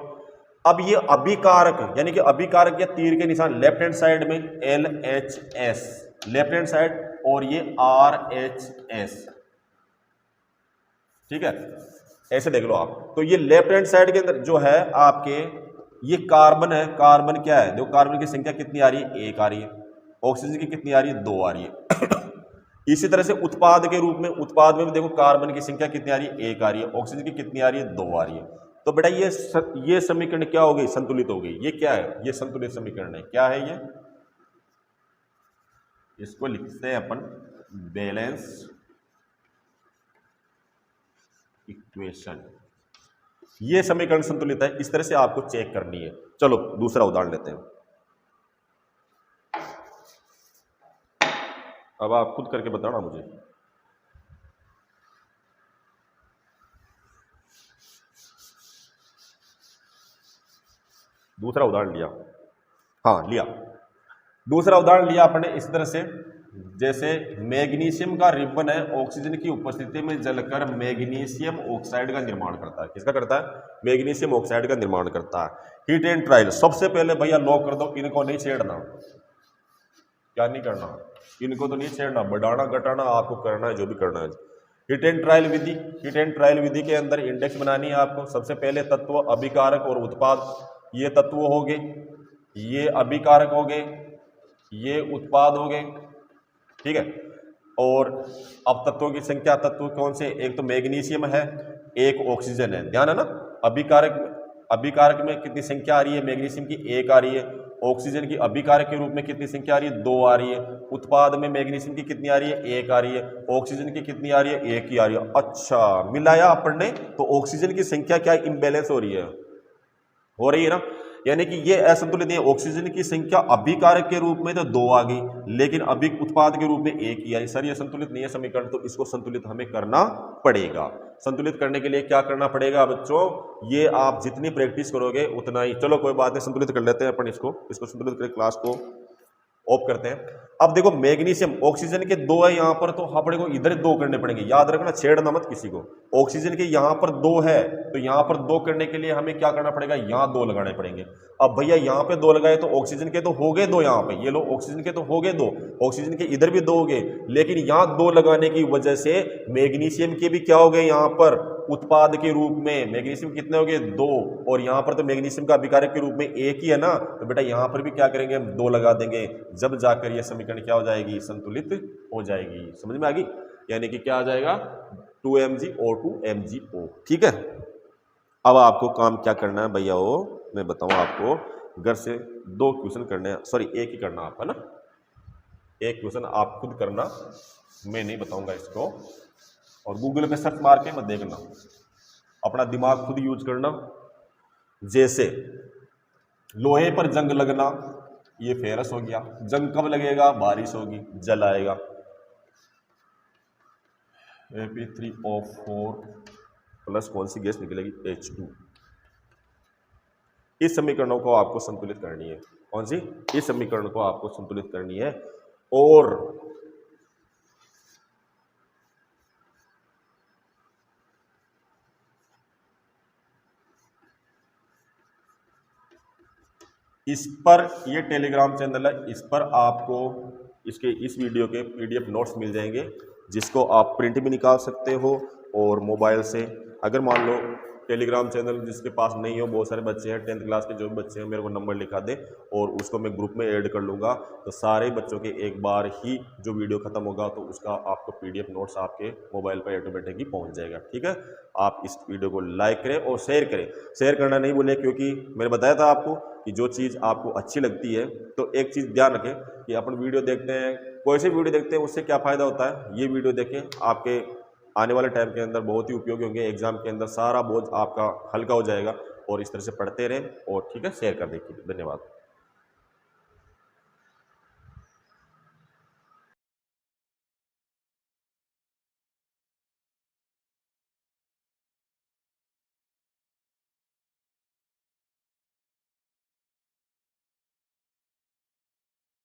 अब ये अभिकारक, यानी कि अभिकारक या तीर के निशान लेफ्ट हैंड साइड में LHS, लेफ्ट हैंड साइड, और ये RHS, ठीक है, ऐसे देख लो आप। तो ये लेफ्ट हैंड साइड के अंदर जो है आपके ये कार्बन है, कार्बन क्या है, देखो कार्बन की संख्या कितनी आ रही है, 1 आ रही है। ऑक्सीजन की कितनी आ रही है, 2 आ रही है। इसी तरह से उत्पाद के रूप में, उत्पाद में भी देखो कार्बन की संख्या कितनी आ रही है, 1 आ रही है। ऑक्सीजन की कितनी आ रही है, 2 आ रही है। तो बेटा ये समीकरण क्या हो गई, संतुलित हो गई। ये क्या है, ये संतुलित समीकरण है। क्या है ये, इसको लिखते हैं अपन बैलेंस इक्वेशन। ये समीकरण संतुलित है, इस तरह से आपको चेक करनी है। चलो दूसरा उदाहरण लेते हैं। अब आप खुद करके बताना मुझे। दूसरा उदाहरण लिया, हाँ लिया। दूसरा उदाहरण लिया आपने इस तरह से, जैसे मैग्नीशियम का रिबन है, ऑक्सीजन की उपस्थिति में जलकर मैग्नीशियम ऑक्साइड का निर्माण करता है। किसका करता है, मैग्नीशियम ऑक्साइड का निर्माण करता है। हीट एंड ट्रायल, सबसे पहले भैया लॉक कर दो, इनको नहीं छेड़ना। क्या नहीं करना, इनको तो नहीं छेड़ना, बढ़ाना घटाना आपको करना है, जो भी करना है। हीट एंड ट्रायल विधि, हीट एंड ट्रायल विधि के अंदर इंडेक्स बनानी है आपको। सबसे पहले तत्व अभिकारक और उत्पाद, ये तत्व हो गए, ये अभिकारक हो गए, ये उत्पाद हो गए, ठीक है। और अब तत्वों की संख्या, तत्व कौन से, एक तो मैग्नीशियम है, एक ऑक्सीजन है। ध्यान है ना, अभिकारक में कितनी संख्या आ रही है, मैग्नीशियम की 1 आ रही है। ऑक्सीजन की अभिकारक के रूप में कितनी संख्या आ रही है, 2 आ रही है। उत्पाद में मैग्नीशियम की कितनी आ रही है, 1 आ रही है। ऑक्सीजन की कितनी आ रही है, 1 ही आ रही है। अच्छा, मिलाया अपन ने, तो ऑक्सीजन की संख्या क्या इम्बैलेंस हो रही है ना, यानी कि ये असंतुलित है। ऑक्सीजन की संख्या अभिकारक के रूप में तो 2 आ गई, लेकिन अभी उत्पाद के रूप में 1 ही आई। सर ये संतुलित नहीं है समीकरण, तो इसको संतुलित हमें करना पड़ेगा। संतुलित करने के लिए क्या करना पड़ेगा बच्चों, ये आप जितनी प्रैक्टिस करोगे उतना ही। चलो कोई बात नहीं, संतुलित कर लेते हैं अपन इसको संतुलित करके क्लास को ऑफ करते हैं। अब देखो मैग्नीशियम, ऑक्सीजन के 2 है यहाँ पर, तो अपने को इधर 2 करने पड़ेंगे। याद रखना, छेड़ना मत किसी को। ऑक्सीजन के यहाँ पर 2 है, तो यहाँ पर 2 करने के लिए हमें क्या करना पड़ेगा, यहाँ 2 लगाने पड़ेंगे। अब भैया यहाँ पे 2 लगाए तो ऑक्सीजन के तो हो गए 2, यहाँ पे ये लो ऑक्सीजन के तो हो गए 2, ऑक्सीजन के इधर भी 2 हो गए, लेकिन यहाँ 2 लगाने की वजह से मैग्नीशियम के भी क्या हो गए, यहाँ पर उत्पाद के रूप में मैग्नीशियम कितने हो गए, 2, और यहाँ पर तो मैग्नीशियम का अभिकारक के रूप में 1 ही है ना, तो बेटा यहाँ पर भी क्या करेंगे, हम 2 लगा देंगे। जब जाकर यह समीकरण क्या हो जाएगी, संतुलित हो जाएगी। समझ में आ गई, यानी कि क्या आ जाएगा, 2MgO2 MgO। ठीक है, अब आपको काम क्या करना है भैया, वो मैं बताऊं आपको। घर से 2 क्वेश्चन करने हैं, सॉरी 1 ही करना आप, है ना। 1 क्वेश्चन आप खुद करना, मैं नहीं बताऊंगा इसको। और गूगल पे सर्च मार के मत देखना, अपना दिमाग खुद यूज करना। जैसे लोहे पर जंग लगना, ये फेरस हो गया। जंग कब लगेगा, बारिश होगी, जल आएगा। Fe3O4 प्लस कौन सी गैस निकलेगी, H2। इस समीकरणों को आपको संतुलित करनी है। कौन सी, इस समीकरण को आपको संतुलित करनी है। और इस पर, ये टेलीग्राम चैनल है, इस पर आपको इस वीडियो के PDF नोट्स मिल जाएंगे, जिसको आप प्रिंट भी निकाल सकते हो और मोबाइल से। अगर मान लो टेलीग्राम चैनल जिसके पास नहीं हो, बहुत सारे बच्चे हैं 10th क्लास के, जो भी बच्चे हैं मेरे को नंबर लिखा दे और उसको मैं ग्रुप में ऐड कर लूँगा, तो सारे बच्चों के एक बार ही जो वीडियो खत्म होगा तो उसका आपको PDF नोट्स आपके मोबाइल पर ऑटोमेटिक ही पहुँच जाएगा। ठीक है, आप इस वीडियो को लाइक करें और शेयर करें। शेयर करना नहीं भूलें, क्योंकि मैंने बताया था आपको कि जो चीज़ आपको अच्छी लगती है, तो एक चीज़ ध्यान रखें कि अपन वीडियो देखते हैं, कोई सी वीडियो देखते हैं, उससे क्या फ़ायदा होता है, ये वीडियो देखें, आपके आने वाले टाइम के अंदर बहुत ही उपयोगी होंगे। एग्जाम के अंदर सारा बोझ आपका हल्का हो जाएगा। और इस तरह से पढ़ते रहें और ठीक है, शेयर कर देखिए। धन्यवाद।